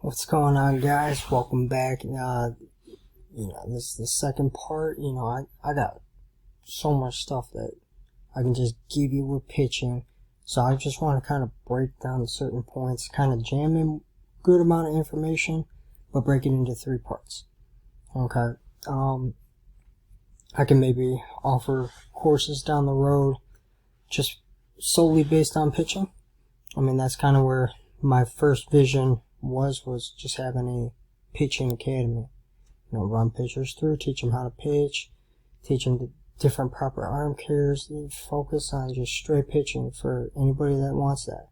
What's going on, guys? Welcome back. This is the second part. I got so much stuff that I can just give you with pitching. So I just want to kind of break down certain points, kind of jam in good amount of information, but break it into 3 parts. Okay. I can maybe offer courses down the road just solely based on pitching. I mean, that's kind of where my first vision was just having a pitching academy. Run pitchers through, teach them how to pitch, teach them the different proper arm cares, focus on just straight pitching for anybody that wants that.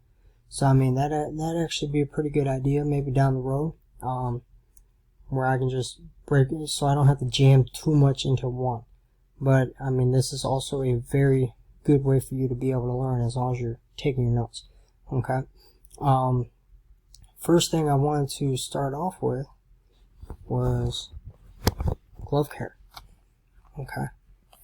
So, I mean, that'd actually be a pretty good idea maybe down the road, where I can just break it so I don't have to jam too much into one. But, I mean, this is also a very good way for you to be able to learn as long as you're taking your notes. Okay? First thing I wanted to start off with was glove care. Okay.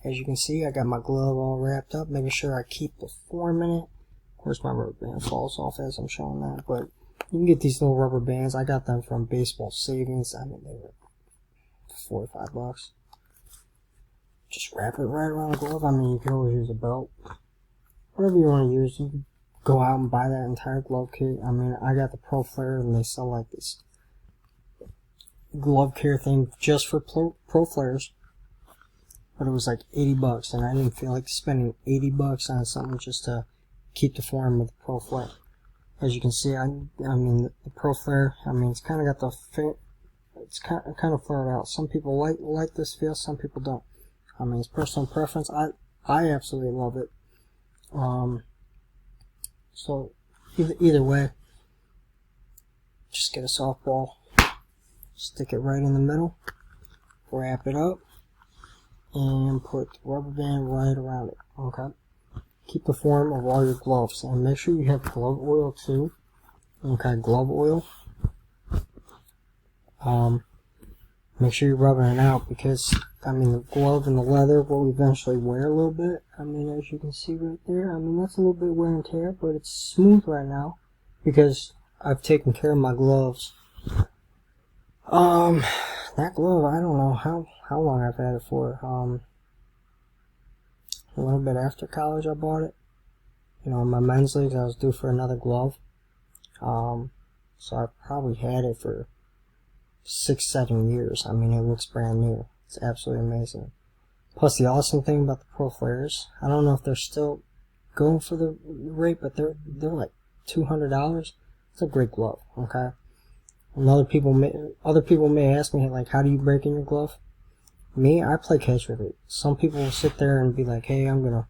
As you can see, I got my glove all wrapped up, making sure I keep the form in it. Of course, my rubber band falls off as I'm showing that, but you can get these little rubber bands. I got them from Baseball Savings. I mean, they were $4 or $5. Just wrap it right around the glove. I mean, you can always use a belt. Whatever you want to use, you can go out and buy that entire glove kit. I mean, I got the Pro Flare, and they sell like this glove care thing just for Pro Flares. But it was like $80, and I didn't feel like spending $80 on something just to keep the form with the Pro Flare. As you can see, I mean, the Pro Flare, I mean, it's kind of got the fit. It's kind of flared out. Some people like this feel, some people don't. I mean, it's personal preference. I absolutely love it. So either way, just get a softball, stick it right in the middle, wrap it up, and put the rubber band right around it. Okay. Keep the form of all your gloves, and make sure you have glove oil too. Okay, glove oil. Make sure you're rubbing it out because, I mean, the glove and the leather will eventually wear a little bit. I mean, as you can see right there, I mean, that's a little bit wear and tear, but it's smooth right now because I've taken care of my gloves. That glove, I don't know how long I've had it for. A little bit after college I bought it. In my men's leagues, I was due for another glove. So I probably had it for 6-7 years. I mean, it looks brand new. It's absolutely amazing. Plus, the awesome thing about the Pro Flares, I don't know if they're still going for the rate, but they're like $200. It's a great glove. Okay. And other people may ask me, like, how do you break in your glove? Me, I play catch with it. Some people will sit there and be like, hey, I'm gonna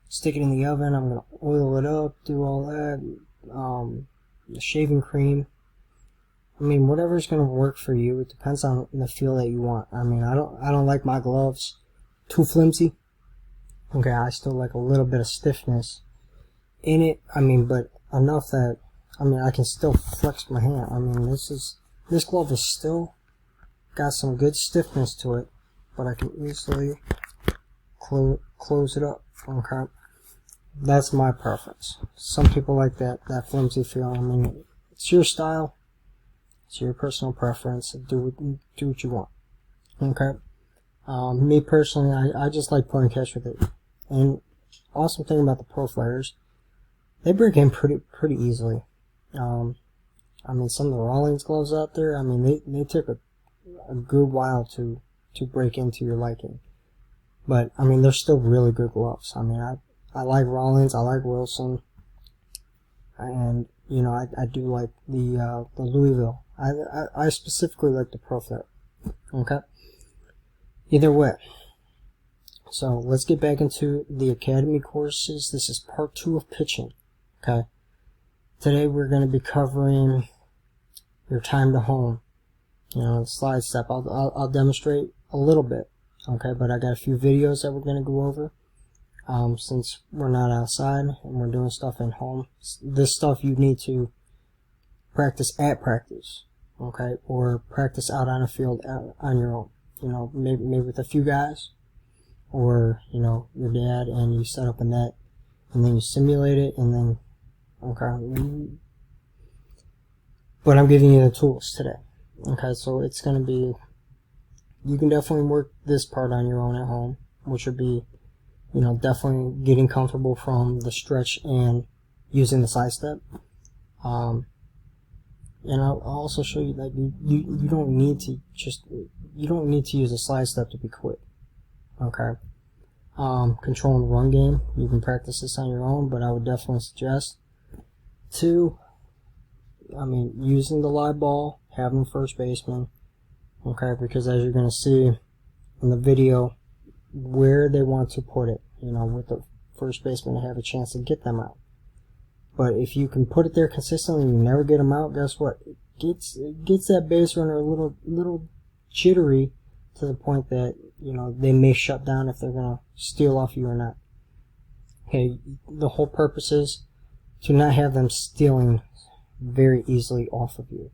stick it in the oven, I'm gonna oil it up, do all that, the shaving cream. I mean, whatever's gonna work for you. It depends on the feel that you want. I mean, I don't like my gloves too flimsy. Okay, I still like a little bit of stiffness in it. I mean, but enough that, I mean, I can still flex my hand. I mean, this glove is still got some good stiffness to it, but I can easily close it up. Okay, that's my preference. Some people like that flimsy feel. I mean, it's your style. It's your personal preference. Do what you want. Okay. Me personally, I just like playing catch with it. And awesome thing about the Pro Flares, they break in pretty easily. I mean, some of the Rawlings gloves out there, I mean, they took a good while to break into your liking. But I mean, they're still really good gloves. I mean, I like Rawlings, I like Wilson, and I do like the Louisville. I specifically like the Pro Flare. Okay. Either way. So let's get back into the academy courses. This is part 2 of pitching. Okay. Today we're going to be covering your time to home. The slide step. I'll demonstrate a little bit. Okay, but I got a few videos that we're going to go over. Since we're not outside and we're doing stuff in home, this stuff you need to practice at practice, okay, or practice out on a field on your own. Maybe with a few guys, or your dad, and you set up a net, and then you simulate it, and then okay, but I'm giving you the tools today. Okay, so it's going to be, you can definitely work this part on your own at home, which would be, you know, definitely getting comfortable from the stretch and using the side step. And I'll also show you that you don't need to use a side step to be quick. Okay. Controlling the run game, you can practice this on your own, but I would definitely suggest using the live ball, having first baseman, okay, because as you're going to see in the video, where they want to put it, you know, with the first baseman to have a chance to get them out. But if you can put it there consistently and you never get them out, guess what? It gets that base runner a little jittery to the point that, you know, they may shut down if they're going to steal off you or not. Okay, the whole purpose is to not have them stealing very easily off of you.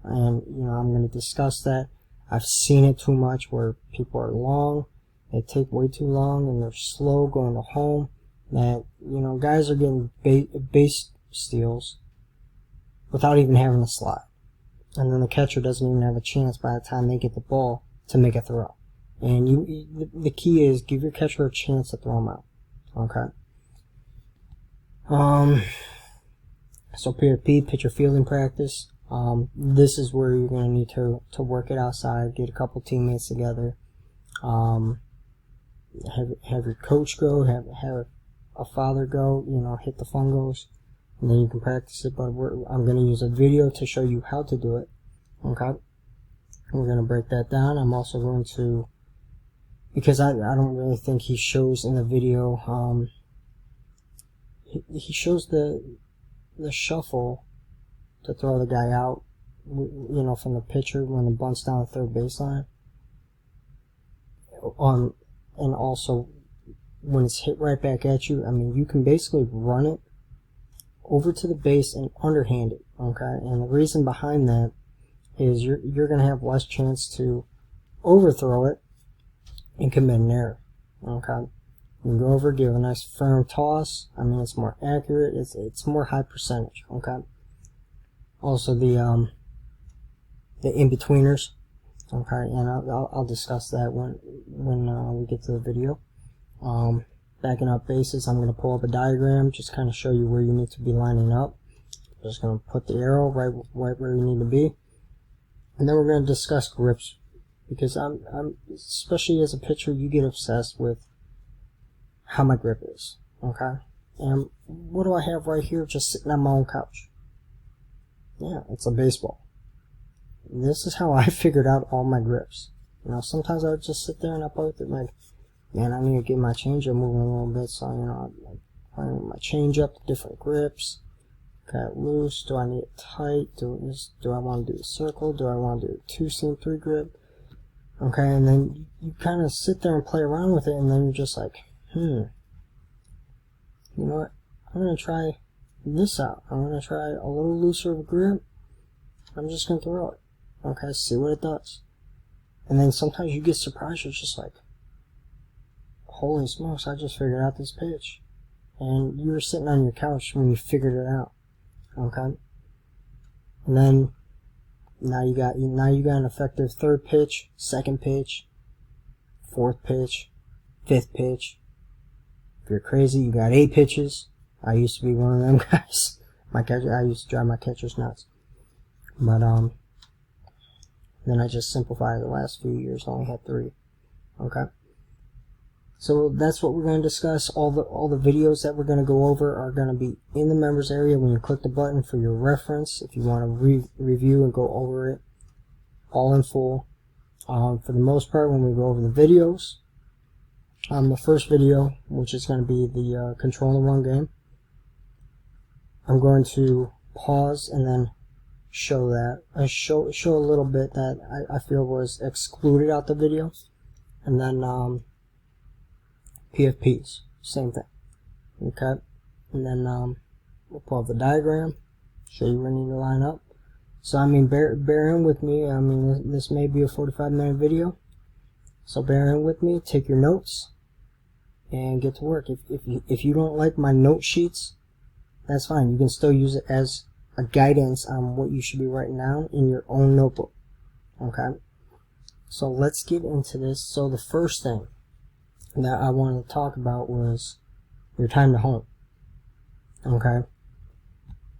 And, you know, I'm going to discuss that. I've seen it too much where people are long, they take way too long, and they're slow going to home. That, you know, guys are getting base steals without even having a slide. And then the catcher doesn't even have a chance by the time they get the ball to make a throw. And the key is give your catcher a chance to throw them out. Okay? So PFP, pitcher fielding practice. This is where you're going to need to work it outside, get a couple teammates together. Have your coach go, have a father go, you know, hit the fungos, and then you can practice it. But I'm going to use a video to show you how to do it. Okay, we're going to break that down. I'm also going to, because I don't really think he shows in the video. He shows the shuffle to throw the guy out, you know, from the pitcher when the bunt's down the third baseline. And also, when it's hit right back at you, I mean, you can basically run it over to the base and underhand it, okay? And the reason behind that is you're going to have less chance to overthrow it and commit an error, okay? You can go over, give a nice firm toss. I mean, it's more accurate. It's more high percentage, okay? Also, the in-betweeners, okay? And I'll discuss that when we get to the video. Backing up bases, I'm going to pull up a diagram, just kind of show you where you need to be lining up. Just going to put the arrow right where you need to be. And then we're going to discuss grips, because I'm especially as a pitcher, you get obsessed with how my grip is, okay? And what do I have right here just sitting on my own couch? Yeah, it's a baseball. This is how I figured out all my grips. You know, sometimes I would just sit there and I play with it like, man, I need to get my changeup moving a little bit, so, you know, I'm playing with my changeup, different grips. Got it loose. Do I need it tight? Do I want to do a circle? Do I want to do a 2-seam 3 grip? Okay, and then you kind of sit there and play around with it, and then you're just like, you know what? I'm going to try this out. I'm going to try a little looser of a grip. I'm just going to throw it. Okay, see what it does. And then sometimes you get surprised. You're just like, holy smokes, I just figured out this pitch. And you were sitting on your couch when you figured it out. Okay? And then now you got an effective third pitch, second pitch, fourth pitch, fifth pitch. If you're crazy, you got 8 pitches. I used to be one of them guys. I used to drive my catchers nuts. But then I just simplified the last few years. I only had 3. Okay? So that's what we're going to discuss. All the videos that we're going to go over are going to be in the members area when you click the button for your reference. If you want to review and go over it all in full. For the most part, when we go over the videos, the first video, which is going to be the control and run game, I'm going to pause and then show that. I show a little bit that I feel was excluded out the video, and then PFPs, same thing. Okay, and then we'll pull up the diagram, show you where you need to line up. So I mean, bear in with me. I mean, this may be a 45-minute video, so bear in with me. Take your notes and get to work. If you don't like my note sheets, that's fine. You can still use it as a guidance on what you should be writing down in your own notebook. Okay, so let's get into this. So the first thing that I wanted to talk about was your time to home. Okay,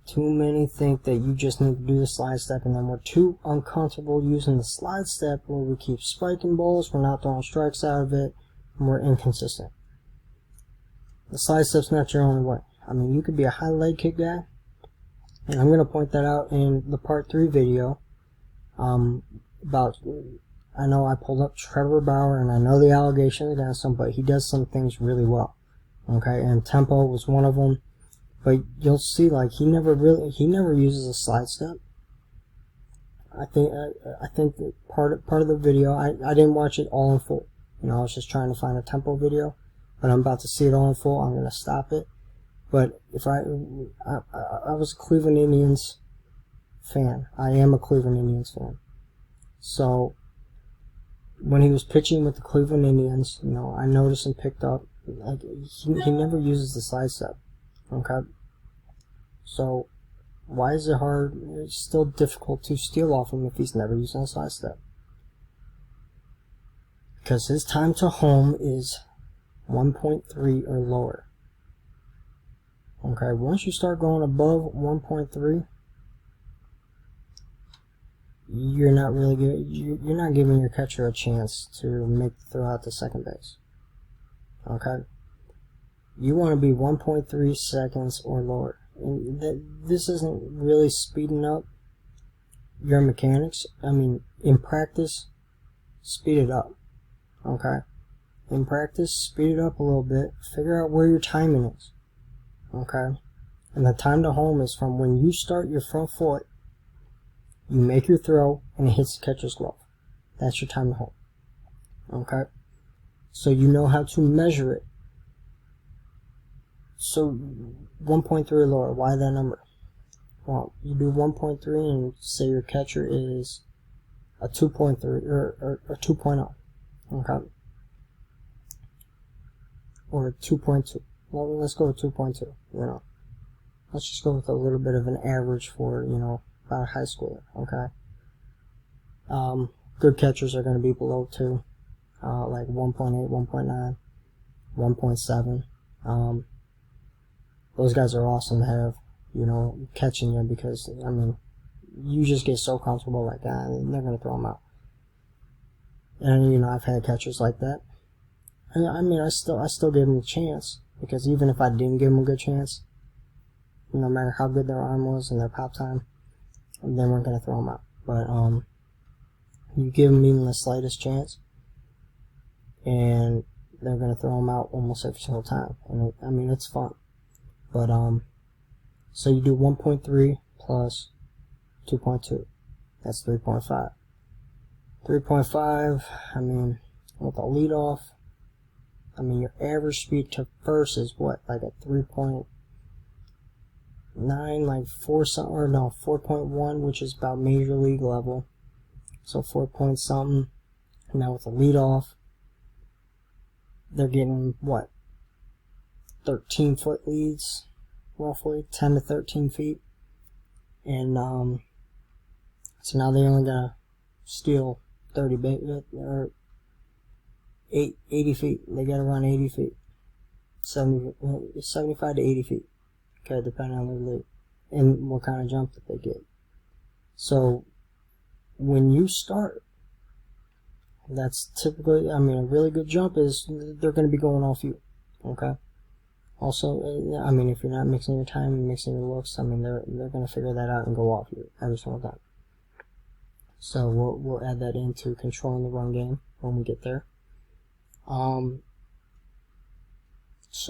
too many think that you just need to do the slide step, and then we're too uncomfortable using the slide step where we keep spiking balls, we're not throwing strikes out of it, and we're inconsistent. The slide step's not your only way. I mean, you could be a high leg kick guy, and I'm going to point that out in the part 3 video. I know I pulled up Trevor Bauer, and I know the allegations against him, but he does some things really well. Okay, and tempo was one of them. But you'll see, like, he never uses a slide step. I think that part of the video, I didn't watch it all in full. You know, I was just trying to find a tempo video, but I'm about to see it all in full. I'm gonna stop it. But if I was a Cleveland Indians fan. I am a Cleveland Indians fan. So when he was pitching with the Cleveland Indians, you know, I noticed and picked up, like, he never uses the slide step. Okay, so why is it hard? It's still difficult to steal off him if he's never using a slide step. Because his time to home is 1.3 or lower. Okay, once you start going above 1.3, you're not really good. You're not giving your catcher a chance to make the throw out to second base. Okay. You want to be 1.3 seconds or lower. And this isn't really speeding up your mechanics. I mean, in practice, speed it up. Okay? In practice, speed it up a little bit. Figure out where your timing is. Okay? And the time to home is from when you start your front foot, you make your throw, and it hits the catcher's glove. That's your time to home. Okay? So you know how to measure it. So 1.3 or lower, why that number? Well, you do 1.3 and say your catcher is a 2.3 or 2.0. Okay? Or 2.2. Well, let's go with 2.2, you know. Let's just go with a little bit of an average for, you know, about a high schooler, okay? Good catchers are going to be below 2, like 1.8, 1.9, 1.7. Those guys are awesome to have, you know, catching you, because, I mean, you just get so comfortable like that, and they're going to throw them out. And, you know, I've had catchers like that. And, I mean, I still give them a chance, because even if I didn't give them a good chance, no matter how good their arm was and their pop time, they weren't going to throw them out. But, you give them even the slightest chance, and they're going to throw them out almost every single time. And, I mean, it's fun. But, so you do 1.3 plus 2.2. That's 3.5. 3.5, I mean, with a leadoff, I mean, your average speed to first is what? Like a 3.9, like 4.1, which is about major league level. So 4 point something. And now with a leadoff, they're getting what? 13-foot leads, roughly 10 to 13 feet, and so now they're only gonna steal 80 feet. They gotta run 80 feet, 75 to 80 feet. Okay, depending on their lead and what kind of jump that they get. So when you start, that's typically, I mean, a really good jump is they're gonna be going off you. Okay. Also, I mean, if you're not mixing your time and mixing your looks, I mean, they're going to figure that out and go off you every single time. So we'll add that into controlling the run game when we get there. So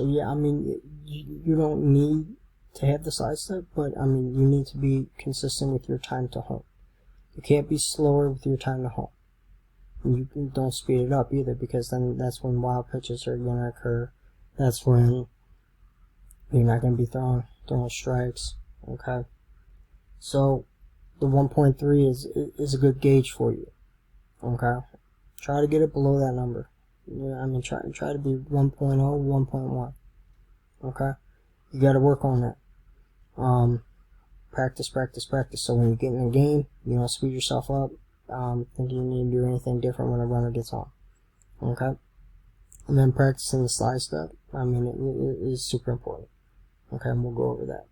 yeah, I mean, you don't need to have the side step, but I mean, you need to be consistent with your time to home. You can't be slower with your time to home. And you don't speed it up either, because then that's when wild pitches are going to occur. That's when you're not going to be throwing strikes. Okay, so the 1.3 is a good gauge for you. Okay, try to get it below that number. Yeah, I mean, try to be 1.0, 1.1. Okay, you got to work on that. Practice, practice, practice. So when you get in a game, you don't speed yourself up, thinking you need to do anything different when a runner gets on. Okay? And then practicing the slide step. I mean, it is super important. Okay, and we'll go over that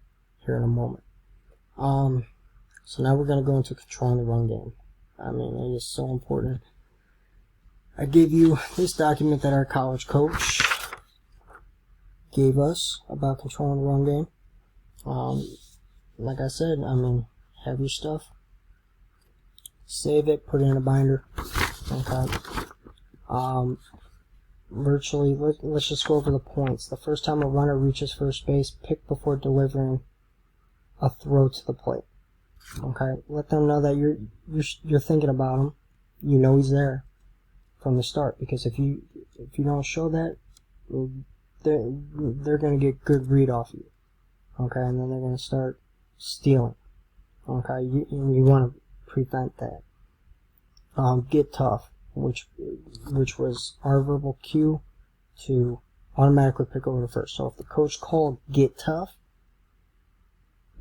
here in a moment. So now we're going to go into controlling the run game. I mean, it is so important. I gave you this document that our college coach gave us about controlling the run game. Like I said, I mean, have your stuff, save it, put it in a binder. Okay. Virtually, let's just go over the points. The first time a runner reaches first base, pick before delivering a throw to the plate. Okay, let them know that you're thinking about him. You know he's there from the start, because if you don't show that, they're gonna get good read off you. Okay, and then they're gonna start stealing. Okay, you want to prevent that. Get tough, which was our verbal cue to automatically pick over to first. So if the coach called get tough,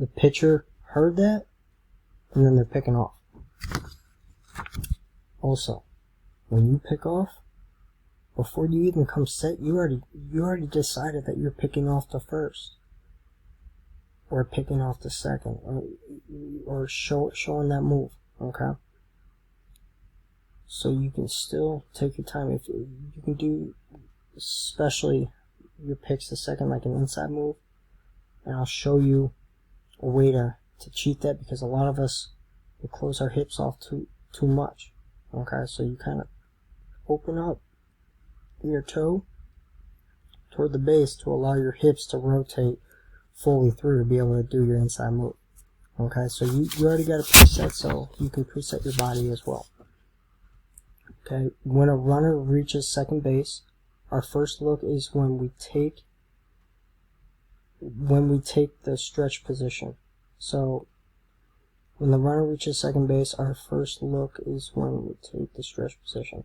the pitcher heard that, and then they're picking off. Also, when you pick off, before you even come set, you already decided that you're picking off the first, or picking off the second, or showing that move. Okay. So you can still take your time. If you can do, especially your picks the second, like an inside move, and I'll show you a way to cheat that, because a lot of us will close our hips off too much. Okay, so you kind of open up your toe toward the base to allow your hips to rotate fully through to be able to do your inside move. Okay, so you already got a preset, so you can preset your body as well. Okay, when a runner reaches second base, our first look is when we take the stretch position. So when the runner reaches second base, our first look is when we take the stretch position.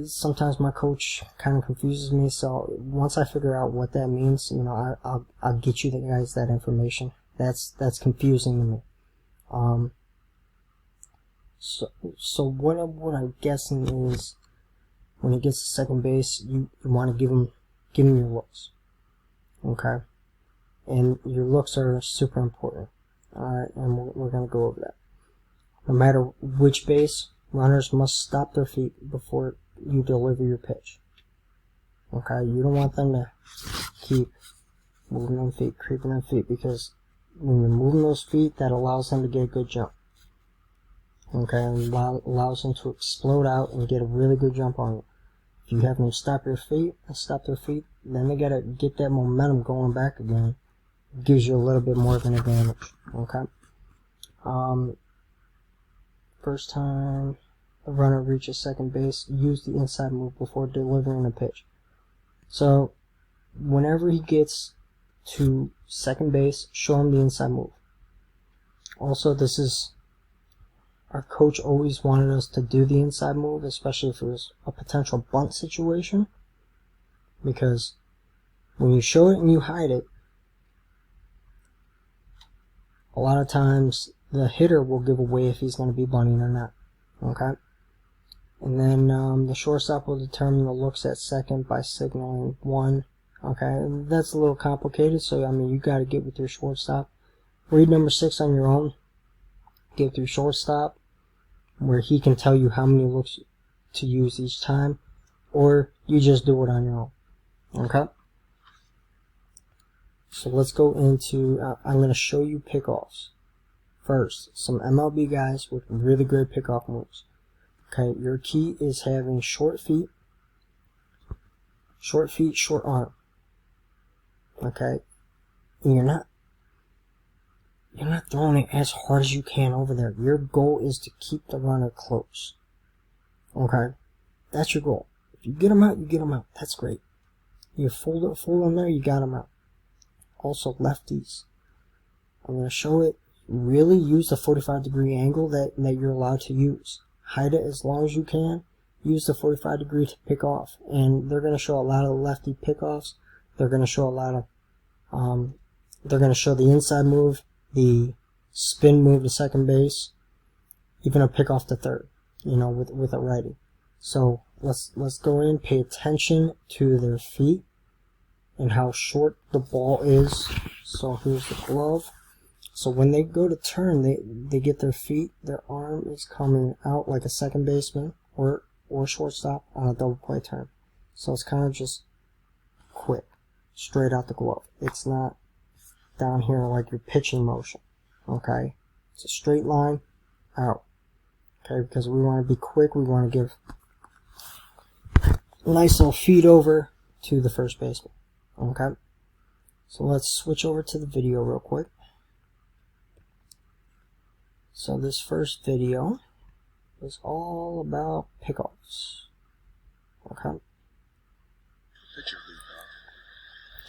Sometimes my coach kind of confuses me, so once I figure out what that means, I'll get you guys that information. That's confusing to me. So what I'm guessing is, when he gets to second base, you want to give him your looks. Okay, and your looks are super important. Alright, and we're going to go over that. No matter which base, runners must stop their feet before you deliver your pitch. Okay, you don't want them to keep moving them feet, creeping them feet, because when you're moving those feet, that allows them to get a good jump. Okay, and allows them to explode out and get a really good jump on you. If you have them stop their feet, then they gotta get that momentum going back again. It gives you a little bit more of an advantage. Okay. First time the runner reaches second base, use the inside move before delivering a pitch. So whenever he gets to second base, show him the inside move. Also, our coach always wanted us to do the inside move, especially if it was a potential bunt situation, because when you show it and you hide it, a lot of times the hitter will give away if he's going to be bunting or not. Okay? And then the shortstop will determine the looks at second by signaling 1. Okay? And that's a little complicated, so you got to get with your shortstop. Read number 6 on your own. Get with your shortstop, where he can tell you how many looks to use each time, or you just do it on your own. Okay? So let's go into, I'm going to show you pickoffs. First, some MLB guys with really good pickoff moves. Okay, your key is having short feet, short arm. Okay? And you're not throwing it as hard as you can over there. Your goal is to keep the runner close. Okay? That's your goal. If you get them out, you get them out. That's great. You fold them there, you got them out. Also, lefties. I'm going to show it. Really use the 45-degree angle that you're allowed to use. Hide it as long as you can. Use the 45-degree to pick off. And they're going to show a lot of lefty pickoffs. They're going to show a lot of, they're going to show the inside move. the spin move to second base, even a pickoff to third, you know, with a righty. So let's go in, pay attention to their feet and how short the ball is. So here's the glove. So when they go to turn, they get their feet, their arm is coming out like a second baseman or shortstop on a double play turn. So it's kind of just quick, straight out the glove. It's not down here like your pitching motion. Okay? It's a straight line out. Okay, because we want to be quick, we want to give a nice little feed over to the first baseman. Okay? So let's switch over to the video real quick. So this first video is all about pickoffs. Okay?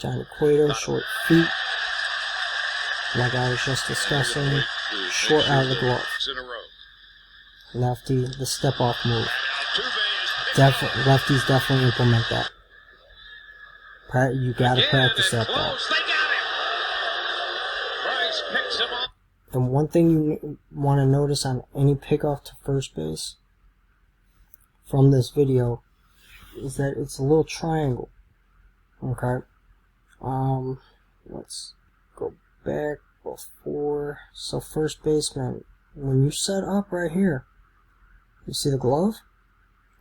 Johnny Cueto, short feet. Like I was just discussing, short out of the glove. Lefty, the step off move. Lefties definitely implement that. You gotta practice that though. The one thing you want to notice on any pickoff to first base from this video is that it's a little triangle. Okay? Let's go back before. So first baseman, when you set up right here, you see the glove?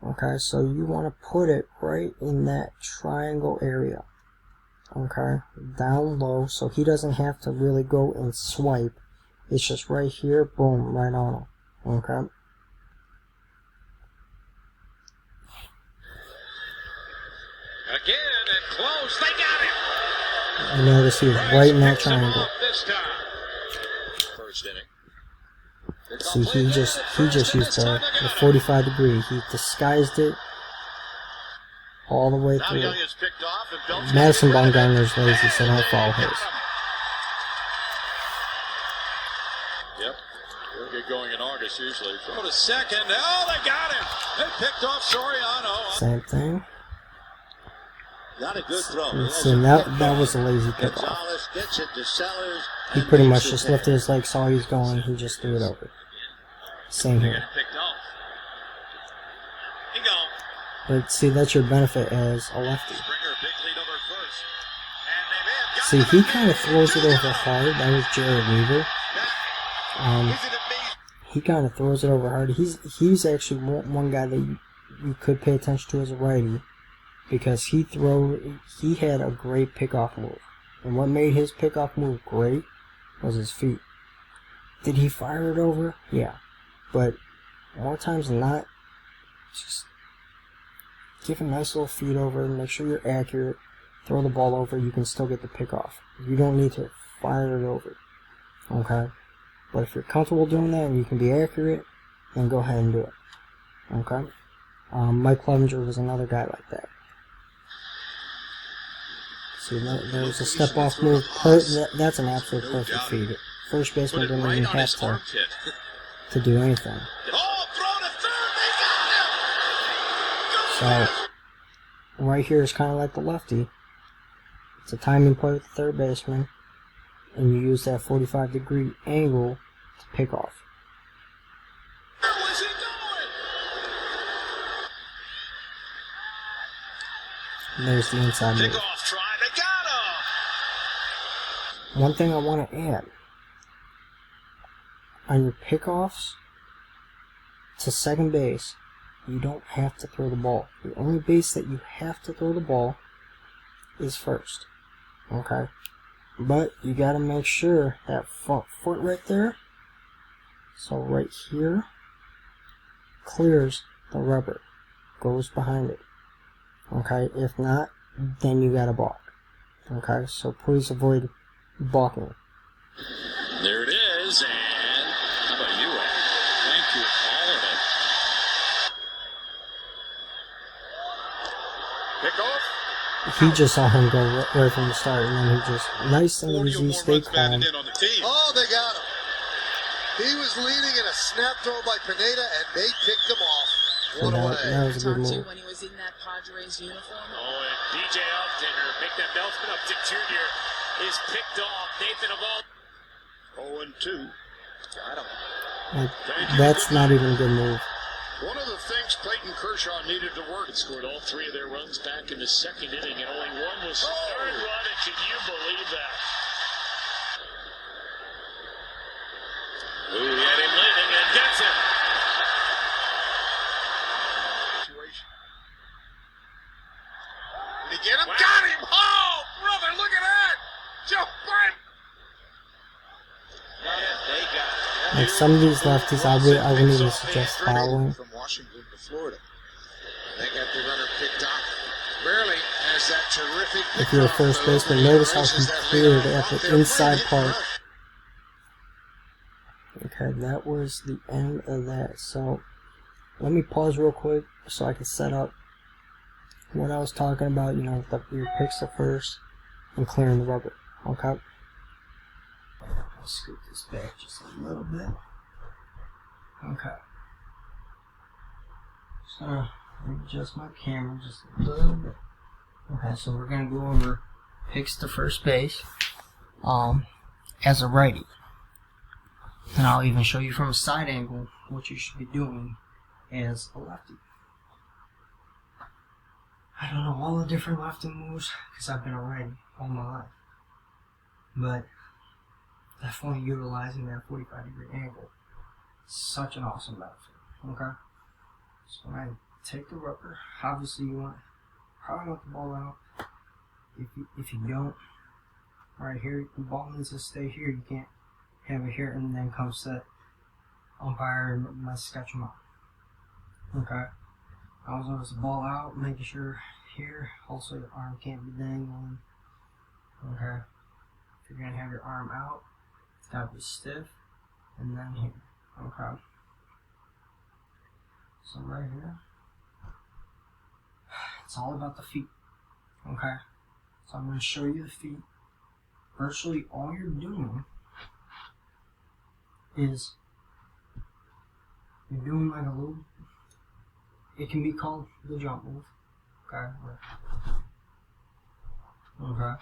Okay, so you want to put it right in that triangle area. Okay, down low, so he doesn't have to really go and swipe. It's just right here, boom, right on him. Okay. Again and close, they got it. I notice he's right in that triangle. First inning. See, he just used the 45 degree. He disguised it all the way through. Madison Bumgarner's lazy, so don't follow his. Yep, we'll get going in August usually. Throw to second. Oh, they got him. They picked off Soriano. Same thing. Not a good throw. See, that was a lazy pickoff. He pretty much just lifted his leg, saw he was going, he just threw it over. Same here. But see, that's your benefit as a lefty. See, he kind of throws it over hard. That was Jared Weaver. He kind of throws it over hard. He's actually one guy that you could pay attention to as a righty, because he had a great pickoff move. And what made his pickoff move great was his feet. Did he fire it over? Yeah. But more times than not, just give a nice little feed over, make sure you're accurate, throw the ball over, you can still get the pickoff. You don't need to fire it over. Okay? But if you're comfortable doing that and you can be accurate, then go ahead and do it. Okay? Mike Clevenger was another guy like that. See, there's a step-off move. That's an absolute perfect feed. First baseman didn't even have to do anything. So, right here is kind of like the lefty. It's a timing play with the third baseman, and you use that 45-degree angle to pick off. And there's the inside move. One thing I want to add, on your pickoffs to second base, you don't have to throw the ball. The only base that you have to throw the ball is first. Okay? But you got to make sure that front foot right there, so right here, clears the rubber, goes behind it. Okay? If not, then you got to balk. Okay? So please avoid balking. There it is, and how about you, Ed? Thank you, all of it. Pick off. He just saw him go right from the start, and then he just, nice and easy, stay calm. Oh, they got him. He was leading in a snap throw by Pineda, and they picked him off. So that was a good move. When he was in that Padres uniform. Oh, and DJ Upton, or make that Beltman Upton Jr. is picked off. Nathan Eovaldi. 0-2. Got him. Like, that's not even a good move. One of the things Clayton Kershaw needed to work. It scored all 3 of their runs back in the second inning, and only one was third run. And can you believe that? Louis had him leading and gets him. Did he get him? Wow. Got him! Oh, brother, look at that! Joe Biden! Like, some of these lefties, I wouldn't even suggest fouling. From Washington to Florida. They got the runner picked off. Barely has that terrific. If you're a first baseman, notice how he cleared at the inside part. Okay, that was the end of that. So, let me pause real quick so I can set up what I was talking about, you know, your picks at first and clearing the rubber. Okay? I'll scoot this back just a little bit. Okay. So, adjust my camera just a little bit. Okay, so we're going to go over picks to first base as a righty. And I'll even show you from a side angle what you should be doing as a lefty. I don't know all the different lefty moves because I've been a righty all my life. But definitely utilizing that 45-degree angle. Such an awesome benefit. Okay? So when I take the rubber, obviously you probably want the ball out. If you don't, right here, the ball needs to stay here. You can't have it here and then come set umpire and let's sketch them out. Okay? I always notice the ball out, making sure here, also your arm can't be dangling. Okay? If you're going to have your arm out, it's got to be stiff, and then here. Okay? So right here, it's all about the feet. Okay? So I'm going to show you the feet. Virtually all you're doing is you're doing like a little, it can be called the jump move. Okay? Okay?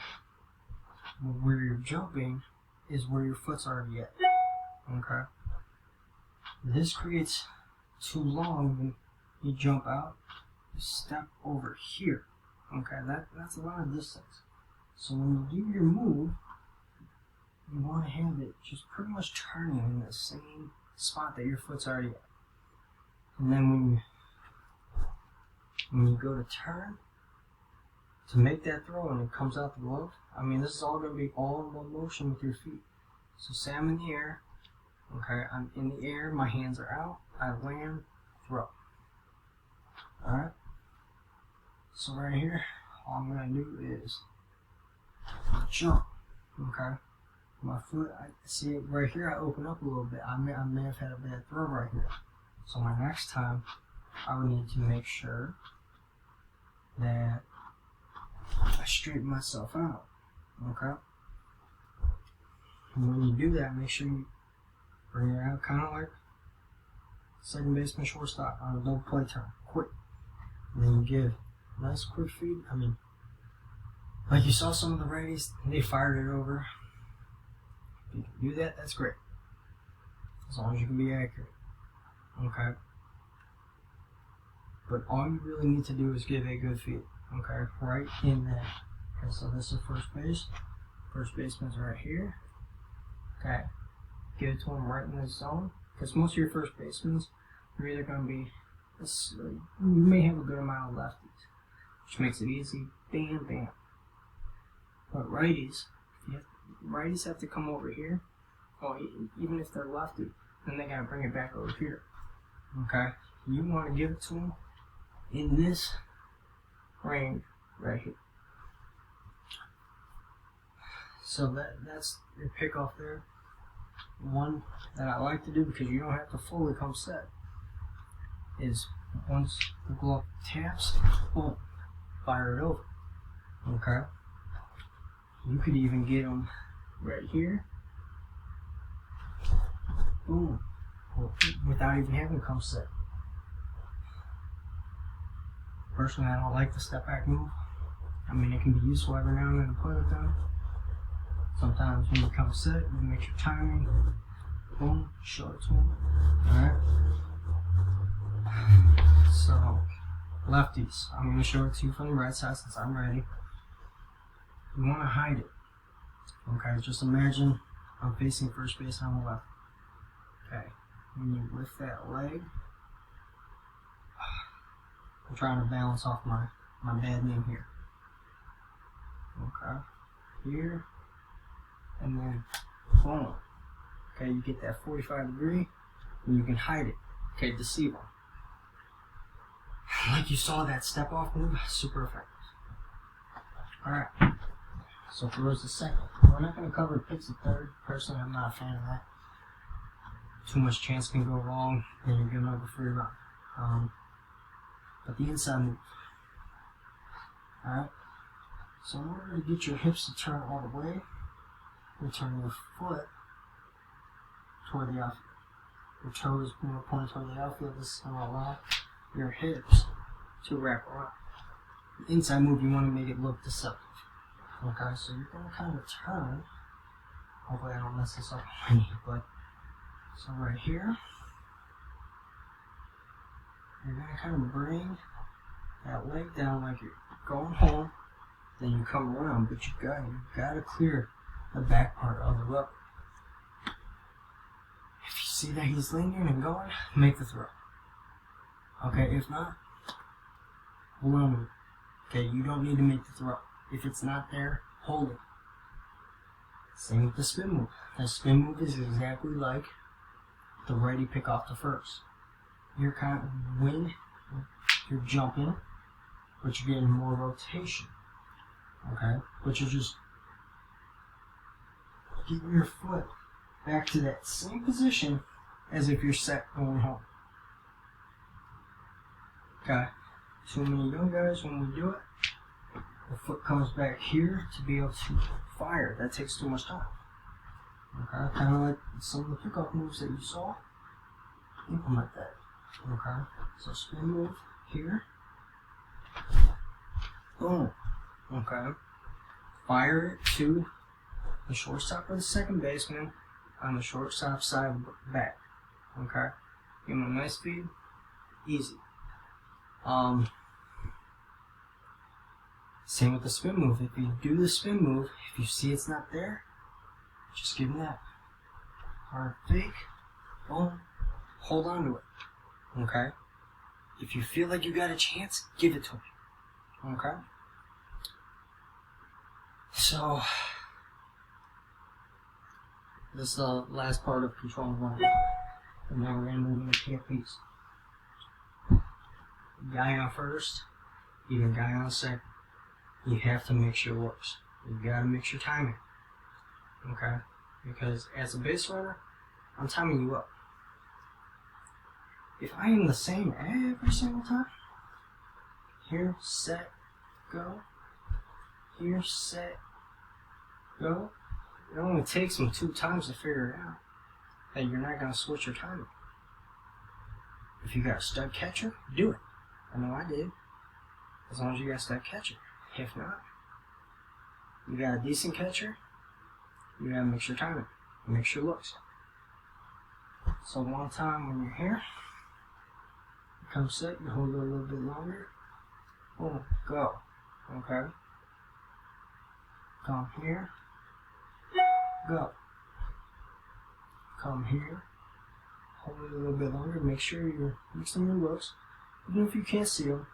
Where you're jumping is where your foot's already at. Okay? This creates too long when you jump out. You step over here. Okay? That's a lot of distance. So when you do your move, you want to have it just pretty much turning in the same spot that your foot's already at. And then when you go to turn to make that throw and it comes out the glove, I mean, this is all going to be all in one motion with your feet. So say I'm in the air, okay, I'm in the air, my hands are out, I land, throw. Alright? So right here, all I'm going to do is jump, okay? My foot, I see it right here, I open up a little bit. I may have had a bad throw right here. So my next time, I would need to make sure that I straighten myself out, okay? And when you do that, make sure you bring it out kind of like second baseman, shortstop on a double play turn, quick. And then you give nice quick feed. I mean, like you saw some of the righties, they fired it over. If you can do that, that's great. As long as you can be accurate. Okay? But all you really need to do is give a good feed. Okay? Right in there. Okay, so this is first base. First baseman's right here. Okay? Give it to him right in this zone. Because most of your first basemen are either going to be, you may have a good amount of lefties, which makes it easy. Bam, bam. But righties have to come over here. Well, even if they're lefty, then they got to bring it back over here. Okay? You want to give it to them in this range right here. So that's your pickoff there. One that I like to do because you don't have to fully come set is once the glove taps, boom, fire it over. Okay? You could even get them right here, boom, without even having to come set. Personally, I don't like the step back move. I mean, it can be useful every now and then to play with them. Sometimes when you come set, you make your timing. Boom, show it to him. Alright? So, lefties, I'm going to show it to you from the right side since I'm ready. You want to hide it. Okay, just imagine I'm facing first base on the left. Okay, when you lift that leg, I'm trying to balance off my bad name here. Okay, here, and then boom. Okay, you get that 45 degree, and you can hide it. Okay, deceive them. Like you saw that step off move, super effective. Alright, so throws the second. We're not going to cover pitch the third. Personally, I'm not a fan of that. Too much chance can go wrong, and you're giving up a free run. But the inside move. Alright, so in order to get your hips to turn all the way, you turn your foot toward the outfield. Your toes more pointing toward the outfield. This is going to allow your hips to wrap around. The inside move, you want to make it look deceptive. Okay, so you're going to kind of turn. Hopefully I don't mess this up on you, but so right here, you're going to kind of bring that leg down like you're going home. Then you come around, but you got to clear the back part of the rubber. If you see that he's leaning and going, make the throw. Okay, if not, hold on to it. Okay, you don't need to make the throw. If it's not there, hold it. Same with the spin move. The spin move is exactly like the righty pick off the first. You're kind of, when you're jumping, but you're getting more rotation. Okay, but you're just getting your foot back to that same position as if you're set going home. Okay, too many young guys, when we do it, the foot comes back here to be able to fire. That takes too much time. Okay, kind of like some of the pickoff moves that you saw. Implement that. Okay, so spin move here. Boom. Okay, fire it to the shortstop or the second baseman on the shortstop side back. Okay, give him a nice speed, easy. Same with the spin move. If you do the spin move, if you see it's not there, just give him that hard fake. Boom. Hold on to it. Okay? If you feel like you got a chance, give it to him. Okay? So, this is the last part of controlling one. And now we're going to move into PFPs. Guy on first, even guy on second. You have to mix your looks. You gotta mix your timing. Okay? Because as a base runner, I'm timing you up. If I am the same every single time, here, set, go, here, set, go, it only takes them 2 times to figure it out that you're not gonna switch your timing. If you got a stud catcher, do it. I know I did. As long as you got a stud catcher. If not, you got a decent catcher, you gotta mix your timing, mix your looks. So one time when you're here, you come set, you hold it a little bit longer, boom, go. Okay? Come here, go. Come here, hold it a little bit longer, make sure you're mixing your looks, even if you can't see them.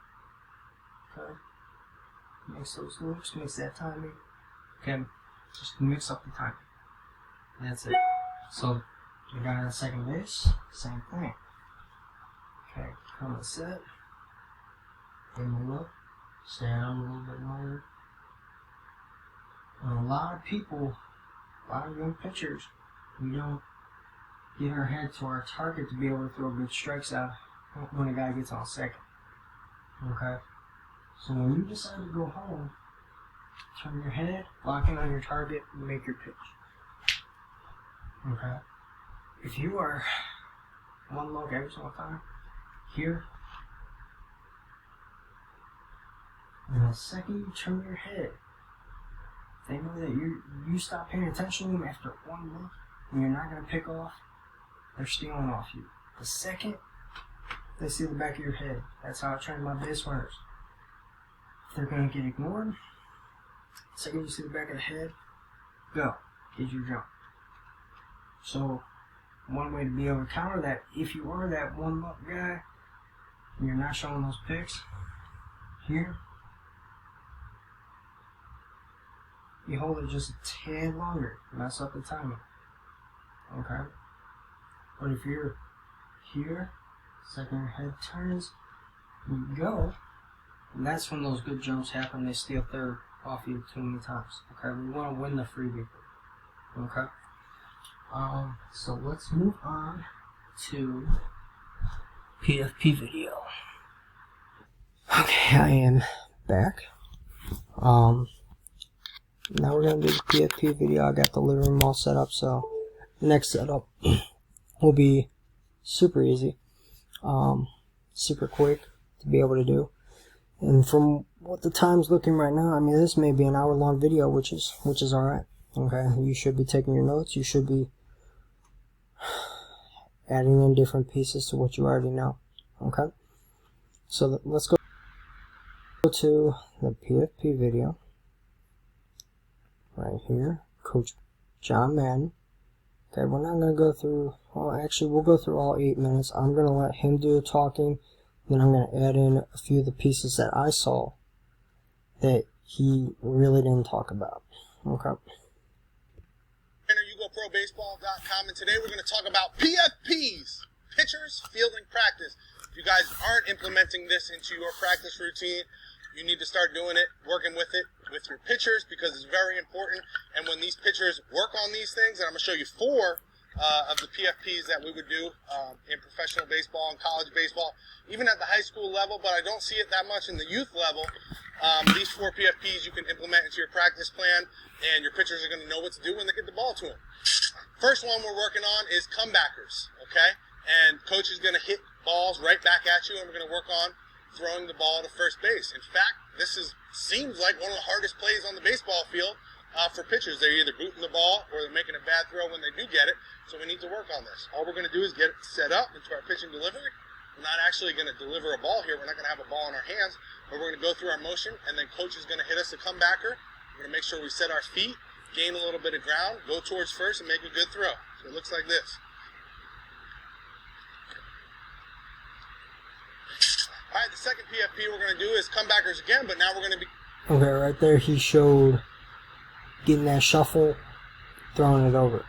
Okay? Mix those loops, mix that timing. Okay, just mix up the timing. That's it. So, you got a second base, same thing. Okay, come to set. Give them a look. Stay on a little bit longer. And a lot of people, a lot of young pitchers, we don't get our head to our target to be able to throw good strikes out when a guy gets on second. Okay? So when you decide to go home, turn your head, lock in on your target, and make your pitch. Okay? If you are one look every single time, here, and the second you turn your head, They know that you stop paying attention to them after 1 month, and you're not going to pick off, they're stealing off you. The second they see the back of your head, that's how I train my base runners. If they're going to get ignored, the second you see the back of the head, go, get your jump. So, one way to be able to counter that, if you are that 1 month guy, and you're not showing those picks, here, you hold it just a tad longer, mess up the timing. Okay? But if you're here, second your head turns, you go, and that's when those good jumps happen. They steal third off you too many times. Okay? We want to win the freebie. Okay? So let's move on to PFP video. Okay, I am back. Now we're going to do the PFP video. I got the living room all set up, so next setup will be super easy, super quick to be able to do. And from what the time's looking right now, I mean, this may be an hour-long video, which is alright. Okay, you should be taking your notes. You should be adding in different pieces to what you already know. Okay, so let's go to the PFP video. Right here, Coach John Madden. Okay, we're not going to go through, well, actually, we'll go through all 8 minutes. I'm going to let him do the talking, then I'm going to add in a few of the pieces that I saw that he really didn't talk about. Okay. YugoProBaseball.com, and today we're going to talk about PFPs, pitchers fielding practice. If you guys aren't implementing this into your practice routine, you need to start doing it, working with it with your pitchers, because it's very important. And when these pitchers work on these things, and I'm going to show you 4 of the PFPs that we would do in professional baseball and college baseball, even at the high school level, but I don't see it that much in the youth level. These 4 PFPs you can implement into your practice plan, and your pitchers are going to know what to do when they get the ball to them. First one we're working on is comebackers, okay? And coach is going to hit balls right back at you, and we're going to work on throwing the ball to first base. In fact, this seems like one of the hardest plays on the baseball field for pitchers. They're either booting the ball or they're making a bad throw when they do get it, so we need to work on this. All we're going to do is get it set up into our pitching delivery. We're not actually going to deliver a ball here. We're not going to have a ball in our hands, but we're going to go through our motion, and then coach is going to hit us a comebacker. We're going to make sure we set our feet, gain a little bit of ground, go towards first, and make a good throw. So it looks like this. All right, the second PFP we're going to do is comebackers again, but now we're going to be... Okay, right there he showed getting that shuffle, throwing it over.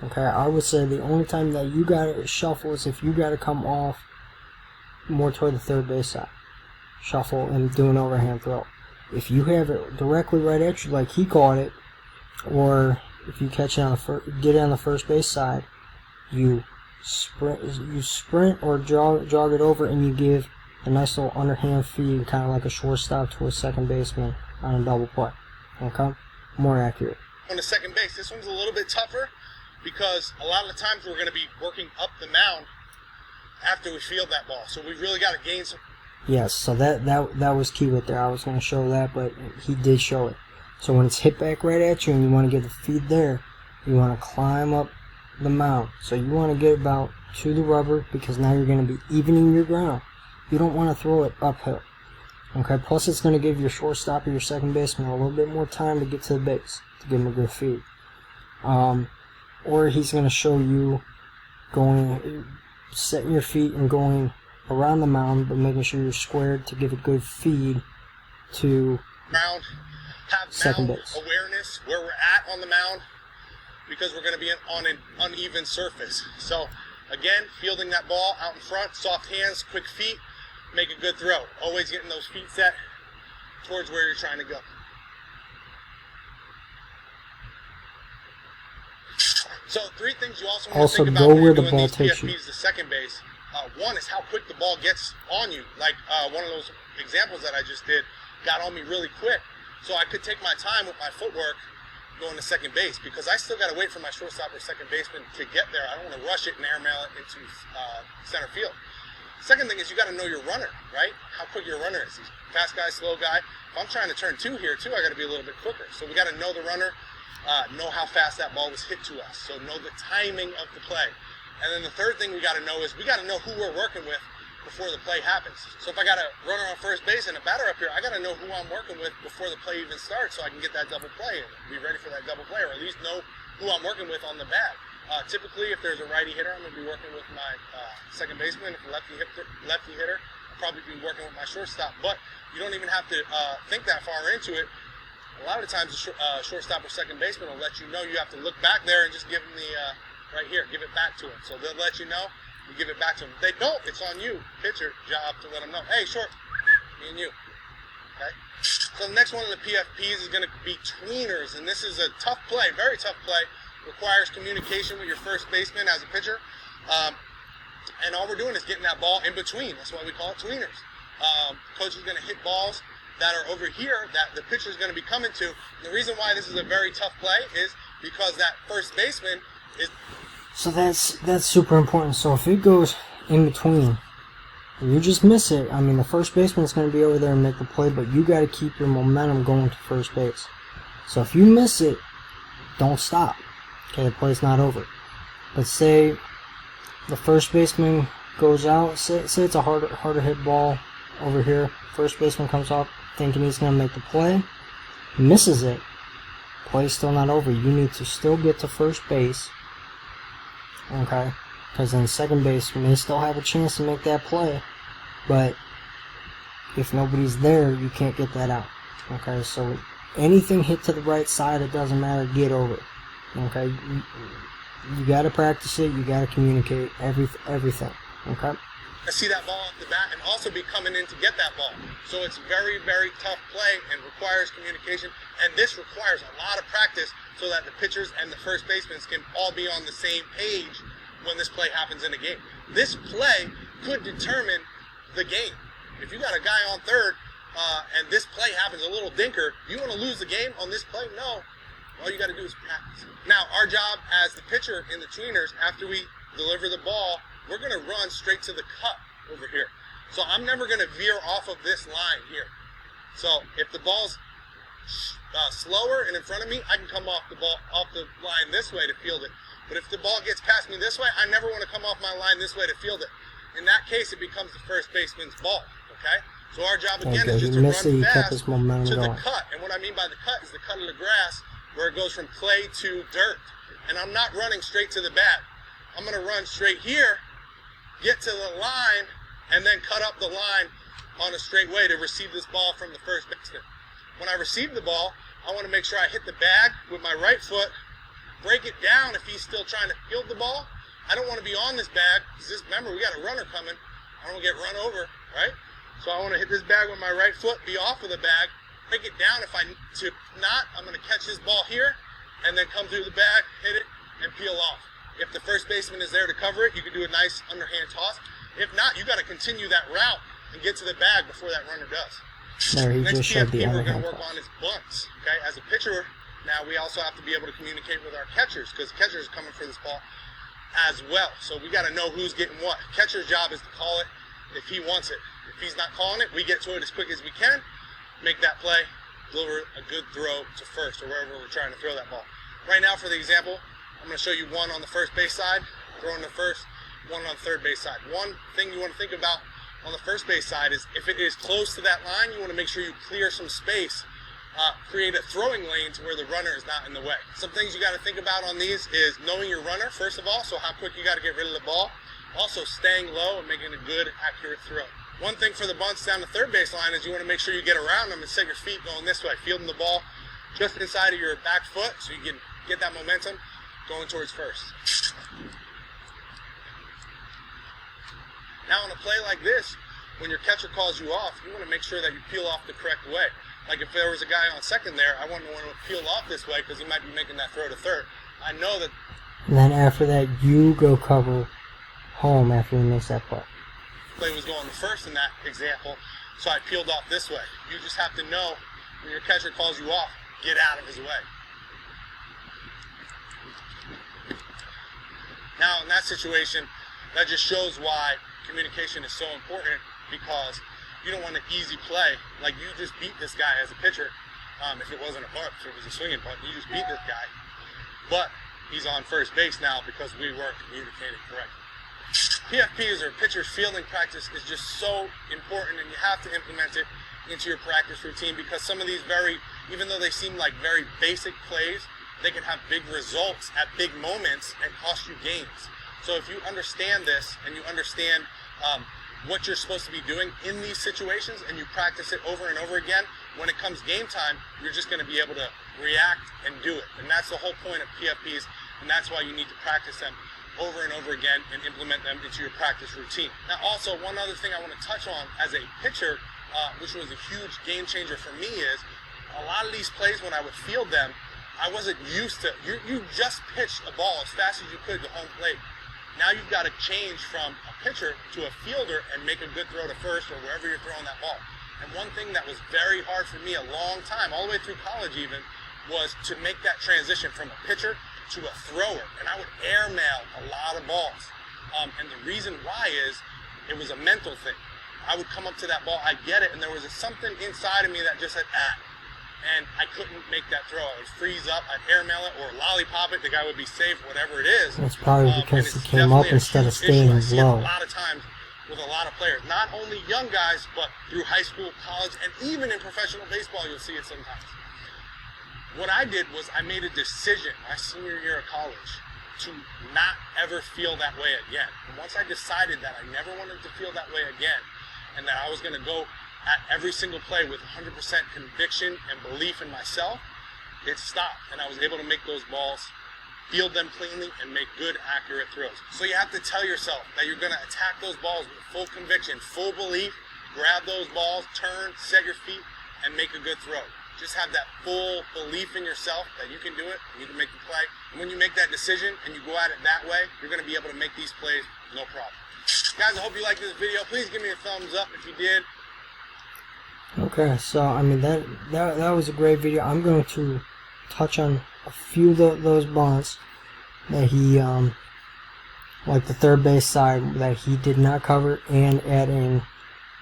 Okay, I would say the only time that you got to shuffle is if you got to come off more toward the third base side. Shuffle and do an overhand throw. If you have it directly right at you like he caught it, or if you catch it on get it on the first base side, you sprint or jog it over, and you give a nice little underhand feed, kind of like a shortstop to a second baseman on a double play. Okay? More accurate. On the second base, this one's a little bit tougher because a lot of the times we're going to be working up the mound after we field that ball. So we've really got to gain some... Yes, so that was key right there. I was going to show that, but he did show it. So when it's hit back right at you and you want to get the feed there, you want to climb up the mound. So you want to get about to the rubber, because now you're going to be evening your ground. You don't want to throw it uphill. Okay, plus it's going to give your shortstop or your second baseman a little bit more time to get to the base, to give him a good feed. Or he's going to show you setting your feet and going around the mound, but making sure you're squared to give a good feed to mound, have second mound base. Awareness where we're at on the mound, because we're going to be on an uneven surface. So again, fielding that ball out in front, soft hands, quick feet, make a good throw. Always getting those feet set towards where you're trying to go. So 3 things you also want to think about when you're doing these PFPs, the second base. One is how quick the ball gets on you. Like one of those examples that I just did got on me really quick. So I could take my time with my footwork going to second base, because I still got to wait for my shortstop or second baseman to get there. I don't want to rush it and airmail it into center field. Second thing is you got to know your runner, right? How quick your runner is. Fast guy, slow guy. If I'm trying to turn 2 here, too, I got to be a little bit quicker. So we got to know the runner, know how fast that ball was hit to us. So know the timing of the play. And then the third thing we got to know is we got to know who we're working with before the play happens. So if I got a runner on first base and a batter up here, I got to know who I'm working with before the play even starts so I can get that double play and be ready for that double play, or at least know who I'm working with on the bat. Typically, if there's a righty hitter, I'm going to be working with my second baseman. If a lefty hitter, I'll probably be working with my shortstop. But you don't even have to think that far into it. A lot of the times, the shortstop or second baseman will let you know. You have to look back there and just give them the right here, give it back to him. So they'll let you know. You give it back to them. If they don't, it's on you, pitcher, job to let them know. Hey, short, me and you. Okay. So the next one of the PFPs is going to be tweeners, and this is a tough play, very tough play. Requires communication with your first baseman as a pitcher, and all we're doing is getting that ball in between. That's why we call it tweeners. Coach is going to hit balls that are over here that the pitcher is going to be coming to. And the reason why this is a very tough play is because that first baseman is. So that's super important. So if it goes in between, you just miss it. I mean, the first baseman's going to be over there and make the play, but you got to keep your momentum going to first base. So if you miss it, don't stop. Okay, the play's not over. But say the first baseman goes out. Say it's a harder hit ball over here. First baseman comes up thinking he's going to make the play, misses it. Play's still not over. You need to still get to first base. Okay, because then second base may still have a chance to make that play, but if nobody's there, you can't get that out. Okay, so anything hit to the right side, it doesn't matter, get over it. Okay, you got to practice it, you got to communicate everything. Okay. I see that ball at the bat and also be coming in to get that ball. So it's very, very tough play and requires communication. And this requires a lot of practice so that the pitchers and the first basemen can all be on the same page when this play happens in a game. This play could determine the game. If you got a guy on third and this play happens a little dinker, you want to lose the game on this play? No. All you got to do is practice. Now, our job as the pitcher in the tweeners, after we deliver the ball, we're going to run straight to the cut over here. So I'm never going to veer off of this line here. So if the ball's slower and in front of me, I can come off the line this way to field it. But if the ball gets past me this way, I never want to come off my line this way to field it. In that case, it becomes the first baseman's ball. Okay? So our job again is just to run fast to the cut. And what I mean by the cut is the cut of the grass where it goes from clay to dirt. And I'm not running straight to the bat. I'm going to run straight here, get to the line, and then cut up the line on a straight way to receive this ball from the first baseman. When I receive the ball, I want to make sure I hit the bag with my right foot, break it down if he's still trying to field the ball. I don't want to be on this bag, because remember, we got a runner coming. I don't want to get run over, right? So I want to hit this bag with my right foot, be off of the bag, break it down. If I'm going to catch this ball here, and then come through the bag, hit it, and peel off. If the first baseman is there to cover it, you can do a nice underhand toss. If not, you got to continue that route and get to the bag before that runner does. Next PFP we're going to work on is bunts. Okay, as a pitcher, now we also have to be able to communicate with our catchers because catchers are coming for this ball as well. So we got to know who's getting what. Catcher's job is to call it if he wants it. If he's not calling it, we get to it as quick as we can, make that play, deliver a good throw to first or wherever we're trying to throw that ball. Right now, for the example, I'm going to show you one on the first base side, throwing the first, one on the third base side. One thing you want to think about on the first base side is if it is close to that line, you want to make sure you clear some space, create a throwing lane to where the runner is not in the way. Some things you got to think about on these is knowing your runner, first of all, so how quick you got to get rid of the ball. Also staying low and making a good, accurate throw. One thing for the bunts down the third base line is you want to make sure you get around them and set your feet going this way, fielding the ball just inside of your back foot so you can get that momentum going towards first. Now on a play like this, when your catcher calls you off, you want to make sure that you peel off the correct way. Like if there was a guy on second there, I wouldn't want to peel off this way because he might be making that throw to third. I know that. And then after that, you go cover home after he makes that play. Play was going to first in that example, so I peeled off this way. You just have to know when your catcher calls you off, get out of his way. Now in that situation, that just shows why communication is so important because you don't want an easy play. Like, you just beat this guy as a pitcher. If it wasn't a bunt, if it was a swinging bunt, you just beat this guy. But he's on first base now because we weren't communicating correctly. PFPs, or pitcher's fielding practice, is just so important, and you have to implement it into your practice routine because some of these even though they seem like very basic plays, they can have big results at big moments and cost you games. So if you understand this and you understand what you're supposed to be doing in these situations and you practice it over and over again, when it comes game time, you're just going to be able to react and do it. And that's the whole point of PFPs, and that's why you need to practice them over and over again and implement them into your practice routine. Now, also, one other thing I want to touch on as a pitcher, which was a huge game changer for me, is a lot of these plays, when I would field them, I wasn't used to. You just pitched a ball as fast as you could to home plate. Now you've got to change from a pitcher to a fielder and make a good throw to first or wherever you're throwing that ball. And one thing that was very hard for me a long time, all the way through college even, was to make that transition from a pitcher to a thrower. And I would airmail a lot of balls. And the reason why is it was a mental thing. I would come up to that ball, I'd get it, and there was something inside of me that just said, and I couldn't make that throw. I would freeze up, I'd airmail it, or lollipop it, the guy would be safe, whatever it is. That's probably because it came up instead of staying low. A lot of times with a lot of players, not only young guys, but through high school, college, and even in professional baseball, you'll see it sometimes. What I did was I made a decision my senior year of college to not ever feel that way again. And once I decided that I never wanted to feel that way again, and that I was going to go at every single play with 100% conviction and belief in myself, it stopped. And I was able to make those balls, field them cleanly, and make good, accurate throws. So you have to tell yourself that you're going to attack those balls with full conviction, full belief, grab those balls, turn, set your feet, and make a good throw. Just have that full belief in yourself that you can do it, and you can make the play. And when you make that decision and you go at it that way, you're going to be able to make these plays no problem. Guys, I hope you liked this video. Please give me a thumbs up if you did. Okay, so I mean that was a great video. I'm going to touch on a few of those bunts that he like the third base side that he did not cover, and add in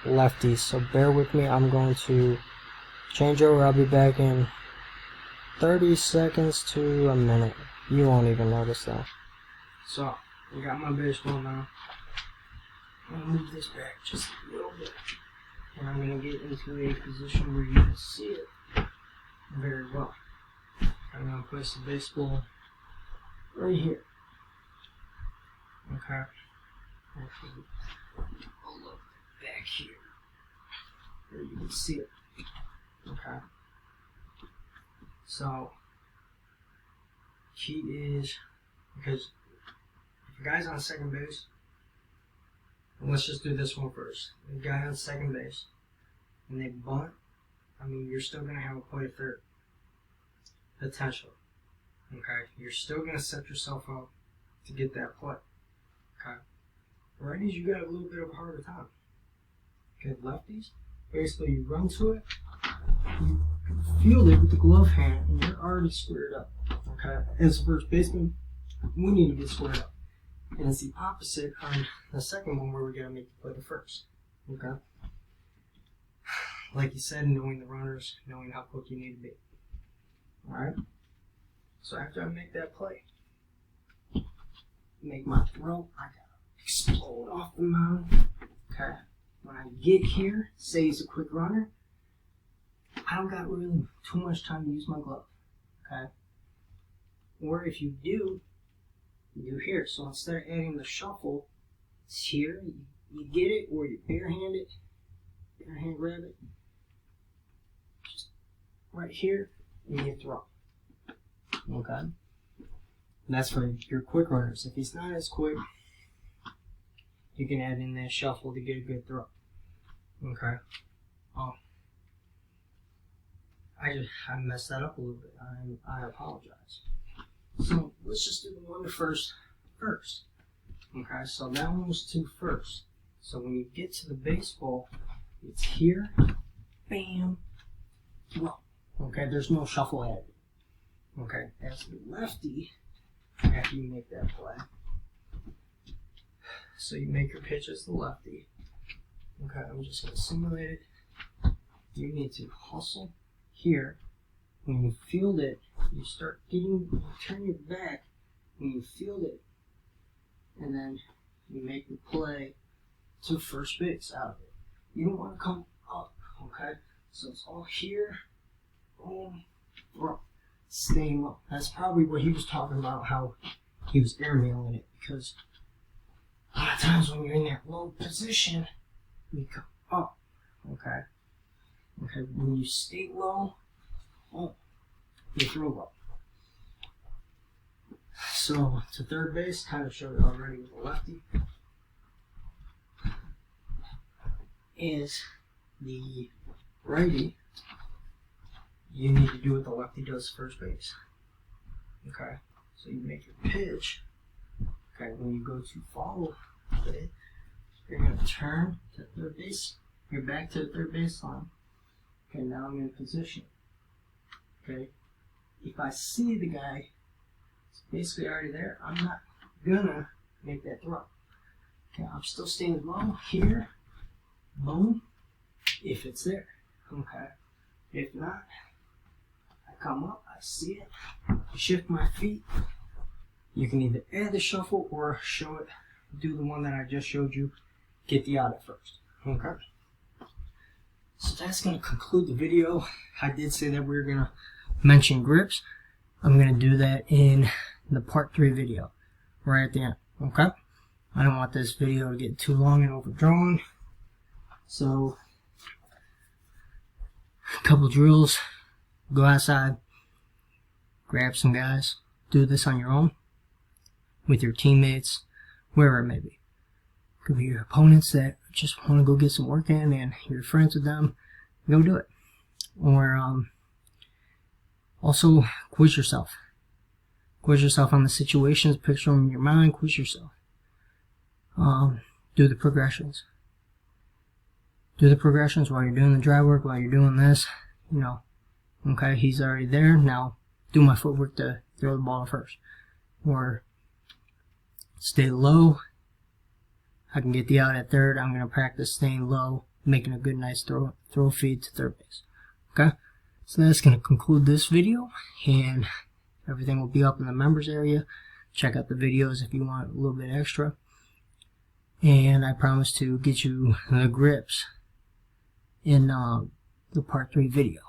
lefties. So bear with me. I'm going to change over. I'll be back in 30 seconds to a minute. You won't even notice that. So I got my baseball now. I'm gonna move this back just a little bit, and I'm going to get into a position where you can see it very well. I'm going to place the baseball right here. Okay. Actually, hold up back here where you can see it. Okay. So, key is, because if a guy's on second base, and let's just do this one first. The guy on second base, and they bunt, I mean, you're still going to have a play third. Potential. Okay? You're still going to set yourself up to get that play. Okay? Righties, you got a little bit of a harder time. Okay, lefties, basically you run to it, you field it with the glove hand, and you're already squared up. Okay? As a first baseman, we need to get squared up. And it's the opposite on the second one where we're going to make the play to first. Okay? Like you said, knowing the runners, knowing how quick you need to be. Alright? So after I make that play, make my throw, I got to explode off the mound. Okay? When I get here, say he's a quick runner, I don't got really too much time to use my glove. Okay? Or if you do, you do here. So instead of adding the shuffle, it's here. You get it, or you barehand it, barehand grab it, just right here, and you throw. Okay? And that's for your quick runners. If he's not as quick, you can add in that shuffle to get a good throw. Okay? I messed that up a little bit. I apologize. So let's just do the one to first. Okay, so that one was to first. So when you get to the baseball, it's here, bam, throw. Okay, there's no shuffle added. Okay, as the lefty, after you make that play, So you make your pitch as the lefty. Okay, I'm just going to simulate it. You need to hustle here. When you field it, you start getting, you turn your back when you field it, and then you make the play to first base out of it. You don't want to come up, okay? So it's all here, boom, throw, staying low. That's probably what he was talking about, how he was airmailing it, because a lot of times when you're in that low position, you come up, okay? Okay, when you stay low, oh, you throw low. So to third base, kind of showed it already with the lefty, is the righty. You need to do what the lefty does first base. Okay, so you make your pitch. Okay, when you go to follow it, you're going to turn to third base. You're back to the third base line. Okay, now I'm in position. Okay, if I see the guy, it's basically already there, I'm not gonna make that throw. Okay, I'm still staying low here. Boom. If it's there. Okay. If not, I come up, I see it, shift my feet. You can either add the shuffle or show it, do the one that I just showed you, get the out at first. Okay. So that's going to conclude the video. I did say that we were going to mention grips. I'm going to do that in the part 3 video, right at the end. Okay? I don't want this video to get too long and overdrawn. So, a couple drills. Go outside. Grab some guys. Do this on your own. With your teammates. Wherever it may be. Could be your opponents that just want to go get some work in and you're friends with them. Go do it. Or, also, quiz yourself. Quiz yourself on the situations, picture them in your mind, quiz yourself. Do the progressions. Do the progressions while you're doing the dry work, while you're doing this. You know, okay, he's already there. Now, do my footwork to throw the ball first. Or, stay low. I can get the out at third. I'm going to practice staying low, making a good, nice throw feed to third base. Okay? So that's going to conclude this video, and everything will be up in the members area. Check out the videos if you want a little bit extra. And I promise to get you the grips in the part 3 video.